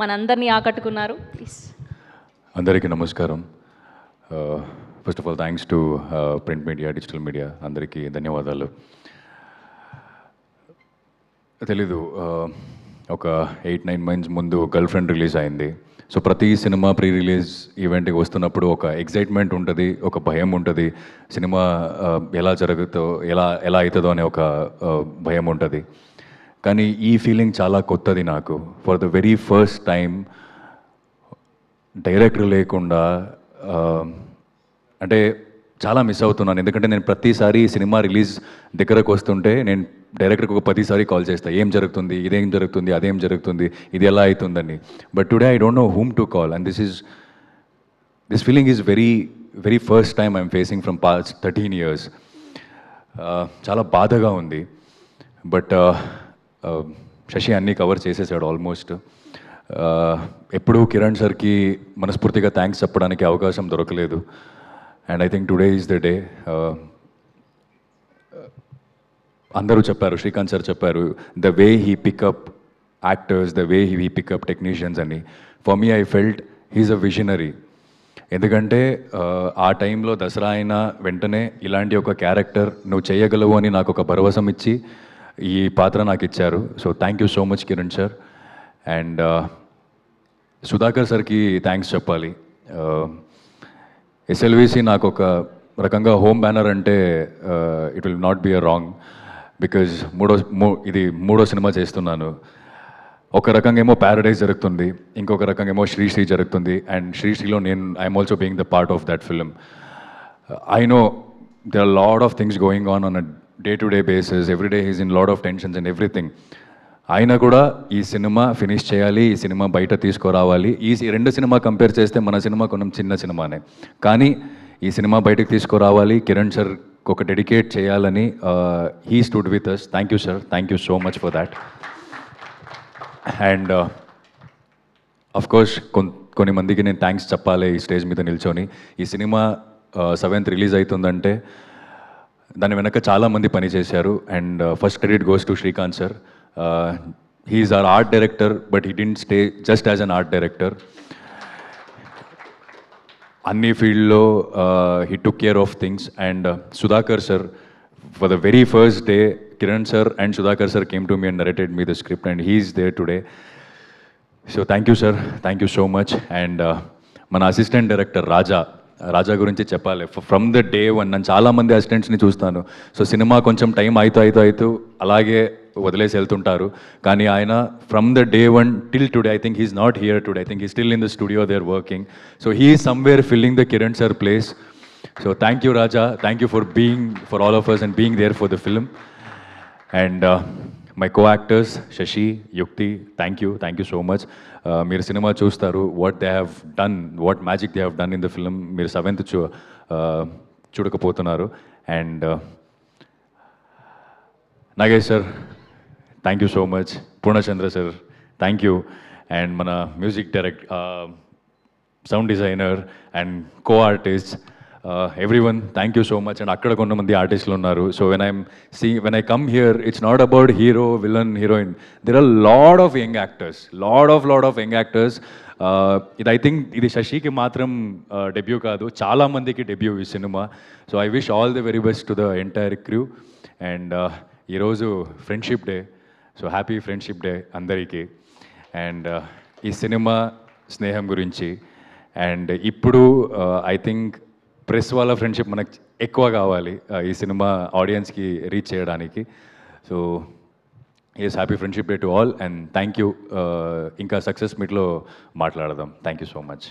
మనందరినీ ఆకట్టుకున్నారు. ప్లీజ్. అందరికీ నమస్కారం. First of all thanks to print media, digital media అందరికీ ధన్యవాదాలు. తెలీదు, ఒక 8-9 మంత్స్ ముందు గర్ల్ ఫ్రెండ్ రిలీజ్ అయింది. సో ప్రతి సినిమా ప్రీ రిలీజ్ ఈవెంట్కి వస్తున్నప్పుడు ఒక ఎగ్జైట్మెంట్ ఉంటుంది, ఒక భయం ఉంటుంది. సినిమా ఎలా జరుగుతో ఎలా అవుతుందో అనే ఒక భయం ఉంటుంది. కానీ ఈ ఫీలింగ్ చాలా కొత్తది నాకు. For the very first time director లేకుండా అంటే చాలా మిస్ అవుతున్నాను. ఎందుకంటే నేను ప్రతిసారి సినిమా రిలీజ్ దగ్గరకు వస్తుంటే నేను డైరెక్టర్కి ఒక 10 సారి కాల్ చేస్తాను, ఏం జరుగుతుంది, ఇదేం జరుగుతుంది, అదేం జరుగుతుంది, ఇది ఎలా అవుతుందని. But today I don't know whom to call and this feeling is very first time I'm facing from past 13 years. చాలా బాధగా ఉంది. బట్ శశి అన్నీ కవర్ చేసేసాడు ఆల్మోస్ట్. ఎప్పుడూ కిరణ్ సార్కి మనస్ఫూర్తిగా థ్యాంక్స్ చెప్పడానికి అవకాశం దొరకలేదు. And I think today is the day. అందరూ చెప్పారు, శ్రీకాంత్ సార్ చెప్పారు, the way he pick up actors, the way he pick up technicians అని. For me I felt he is a visionary. ఎందుకంటే ఆ టైంలో దసరా అయిన వెంటనే ఇలాంటి ఒక క్యారెక్టర్ నువ్వు చేయగలవు అని నాకు ఒక భరోసా ఇచ్చి ఈ పాత్ర నాకు ఇచ్చారు. So thank you so much Kiran sir. And Sudhakar సార్కి థ్యాంక్స్ చెప్పాలి. ఎస్ఎల్విసి నాకు ఒక రకంగా హోమ్ బ్యానర్ అంటే it will not be a wrong, because ఇది మూడో సినిమా చేస్తున్నాను. ఒక రకంగా ఏమో ప్యారడైజ్ జరుగుతుంది, ఇంకొక రకంగా ఏమో శ్రీశ్రీ జరుగుతుంది. అండ్ శ్రీశ్రీలో I'm also being the part of that film. I know there are a lot of things going on a day-to-day basis. Every day he's in lot of tensions and everything. అయినా కూడా ఈ cinema finish చేయాలి, ఈ cinema బయట తీసుకురావాలి. ఈ రెండు cinema compare చేస్తే మన సినిమా కొంచెం చిన్న సినిమానే, కానీ ఈ సినిమా బయటకు తీసుకురావాలి, కిరణ్ సార్ ఒక డెడికేట్ చేయాలని he stood with us. Thank you sir, thank you so much for that. And of course కొన్ని మందికి నేను థ్యాంక్స్ చెప్పాలి ఈ స్టేజ్ మీద నిల్చొని. ఈ సినిమా 7th రిలీజ్ అవుతుందంటే దాని వెనక చాలామంది పనిచేశారు. And first credit goes to Srikanth sir. He's our art director, but he didn't stay just as an art director. అన్ని ఫీల్డ్లో he took care of things. And Sudhakar sir, for the very first day Kiran sir and Sudhakar sir came to me and narrated me the script and he is there today. So thank you sir, thank you so much. And మన assistant director రాజా గురించి చెప్పాలి. From the day one నేను చాలామంది అసిస్టెంట్స్ని చూస్తాను. So cinema కొంచెం time అవుతూ అలాగే వదిలేసి వెళ్తుంటారు. కానీ ఆయన from the day one till today, I think he's not here today, I think he still in the studio, they are working. So he is somewhere filling the Kiran sir place. So thank you Raja, thank you for all of us and being there for the film. And my co actors Sasi, Yukti, thank you so much. మీరు cinema చూస్తారు, what magic they have done in the film. మీరు 7th చూడకపోతున్నారు. And Nagesh sir, thank you so much. Purnachandra sir, thank you. And మన music sound designer and co artist, everyone, thank you so much. And అక్కడ కొంతమంది ఆర్టిస్టులు ఉన్నారు. So when I come here, it's not about hero, villain, heroine. There are lot of young actors, lot of young actors. ఇది I think ఇది శశికి మాత్రం debut కాదు, చాలా మందికి డెబ్యూ ఈ సినిమా. So I wish all the very best to the entire crew. And ఈరోజు friendship day, so happy friendship day అందరికీ. అండ్ ఈ సినిమా స్నేహం గురించి. అండ్ ఇప్పుడు ఐ థింక్ ప్రెస్ వాళ్ళ ఫ్రెండ్షిప్ మనకు ఎక్కువ కావాలి ఈ సినిమా ఆడియన్స్కి రీచ్ చేయడానికి. So yes, happy friendship day to all. And thank you. ఇంకా సక్సెస్ మీట్లో మాట్లాడదాం. Thank you so much.